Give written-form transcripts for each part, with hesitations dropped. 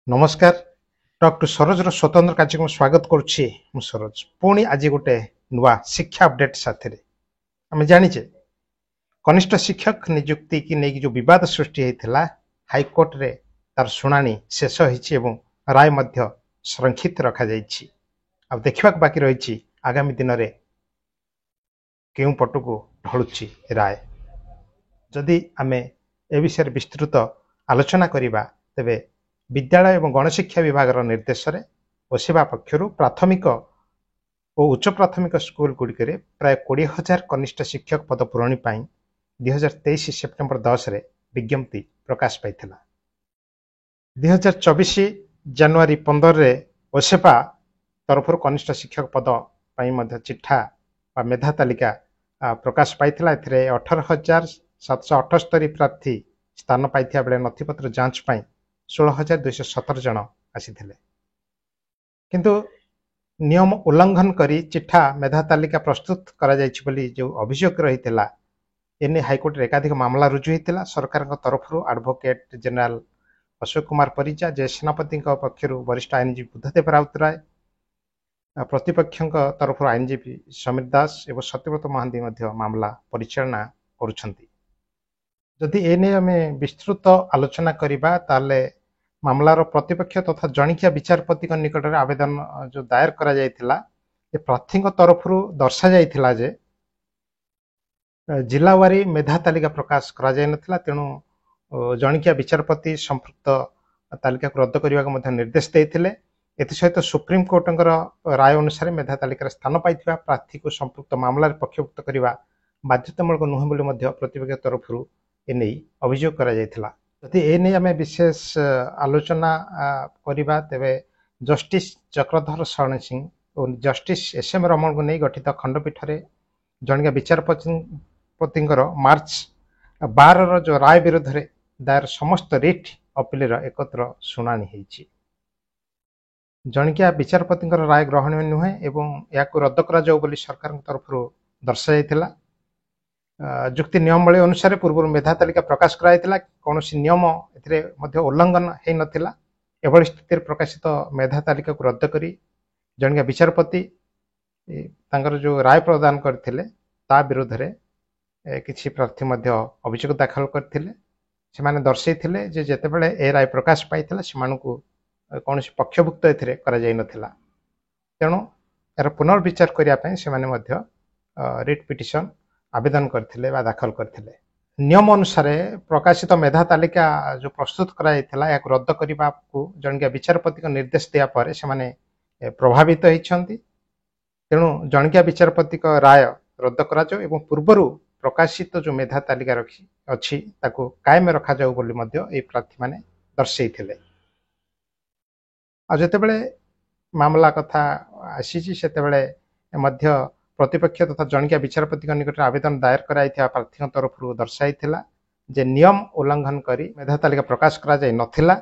नमस्कार talk to Saroj स्वतंत्र कार्यक्रम स्वागत करुच्ची सरोज पुणी आज गोटे नुआ शिक्षा अपडेट साथ आम जाचे कनिष्ठ शिक्षक नियुक्ति की नहीं जो विवाद सृष्टि होता हाइकोर्ट रे तार शुणाणी शेष हो राय संरक्षित रखा देखा बाकी रही आगामी दिन में क्यों पटक ढलुची राय जदि आम ए विषय विस्तृत आलोचना करवा तेबे विद्यालय एवं गणशिक्षा विभाग निर्देश ओसेवा पक्षर प्राथमिक और उच्च प्राथमिक स्कूल गुड़िक प्राय 20,000 कनिष्ठ शिक्षक पद पूरण 2023 सेप्टेम्बर 10 रे विज्ञप्ति प्रकाश पाई 2024 जनवरी 15 रे ओसेपा तरफ कनिष्ठ शिक्षक पद चिठा मेधा तालिका प्रकाश पाई 18,778 प्रार्थी स्थान पाई बेले नथिपत्र जांच पाई 16,217 जन आसीथिले किंतु नियम उल्लंघन करी चिठा मेधा तालिका प्रस्तुत करा जायछि बोली जो अभियोग रहितला एने हाईकोर्ट रे एकाधिक मामला रुजु हेतिला सरकार तरफ एडवोकेट जनरल अशोक कुमार परिजा जय सेनापति पक्षर वरिष्ठ आईनजीवी बुद्धदेव राउतराय प्रतिपक्ष तरफ आईनजीवी समीर दास एवं सत्यव्रत महांती मामला परिचालना करुछंती जदि एने आम विस्तृत आलोचना करबा ताले मामलार प्रतिपक्ष तथा जणिकिया विचारपति निकट में आवेदन जो दायर करा जायतिला प्रार्थी तरफ दर्शा जायतिला जे जिलावारी मेधा तालिका प्रकाश करा जाय नथिला तेणु जणिकिया विचारपति संपृक्त तालिका को रद्द करने निर्देश देते एसत सुप्रीम कोर्ट राय अनुसार मेधा तालिका स्थान पाई प्रार्थी को संपृक्त मामला पक्षभुक्त करने बाध्यतामूलक नुहे बोली प्रतिपक्ष तरफ एने अभियोग करा जायतिला जदि एने आम विशेष आलोचना करवा तेरे जस्टिस चक्रधर शरण सिंह और जस्टिस एस.एम. रमण को नहीं गठित खंडपीठ रे जणिका विचारपति मार्च 12 जो राय विरोध में दायर समस्त रिट अपील एकत्र शुणाणी होती जणिका विचारपति राय ग्रहणीय नुहे एवं या रद्द कर सरकार तरफ दर्शा जायतिला जुक्ति नियम अनुसार पूर्व मेधा तालिका प्रकाश कराइला कौन नियम उल्लंघन हो नाला एभली स्थिति प्रकाशित मेधा तालिका को रद्द करी जणिका विचारपति जो राय प्रदान करथिले ता विरोध में किसी प्रार्थी अभियोग दाखल करते दर्शे जेतेबेले ए राय प्रकाश पाई कौन पक्षभुक्त तेणु यार पुनर्विचार करने रिट पिटिशन आवेदन करथिले बा दाखल करथिले नियम अनुसार प्रकाशित मेधा तालिका जो प्रस्तुत कराइथिला या रद्द करने को जणिका विचारपति निर्देश दिया पर से प्रभावित होती तेणु जणिका विचारपति राय रद्द करा जाओ एवं पूर्वर प्रकाशित जो मेधा तालिका रखी अच्छी ताको कायम रखा जाओ बोली मध्य ए प्रार्थी माने दर्शैथिले आ जेतेबेले मामला कथा आसीची सेतेबेले मध्य प्रतिपक्ष तथा जणिका विचारपति निकट आवेदन दायर कराई प्रार्थी तरफ दर्शाई जे नियम उल्लंघन करी मेधा तालिका प्रकाश करा जाय नथिला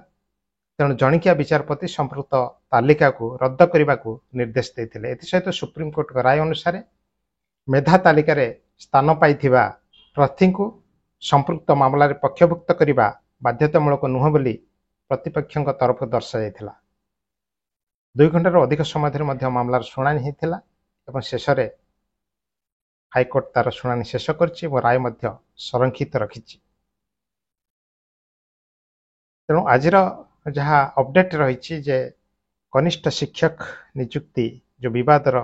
तेणु जणिकिया विचारपति संपृक्त तालिका को रद्द करने को निर्देश देते सहित सुप्रीम कोर्ट राय अनुसार मेधा तालिका रे स्थान पाई प्रार्थी को संपृक्त मामला रे पक्षभुक्त करने बाध्यतामूलक नुह बोली प्रतिपक्ष तरफ दर्शा जायतिला 2 घंटार अधिक समय मामलार शुणाणी होता शेष हाईकोर्ट तार शुणाणी शेष कर राय संरक्षित रखी तेणु आज जहाँ अपडेट रही जे कनिष्ठ शिक्षक नियुक्ति जो विवादर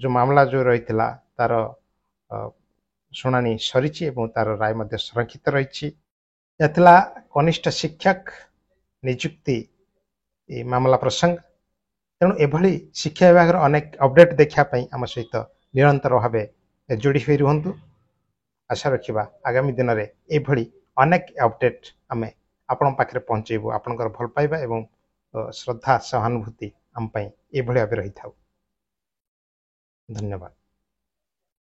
जो मामला जो रही तार शुणाणी सरी तार राय संरक्षित रही कनिष्ठ शिक्षक नियुक्ति मामला प्रसंग तेणु एभली शिक्षा विभाग अनेक अपडेट देखापी आम सहित निरंतर भाव जोड़ी हुई रुहतु आशा रखा आगामी दिन में एभली अनेक अपडेट आम आपण पाखे पहुँचेबू आपणकर भल पाइबा एवं श्रद्धा सहानुभूति आम एभली भाव रही था। धन्यवाद।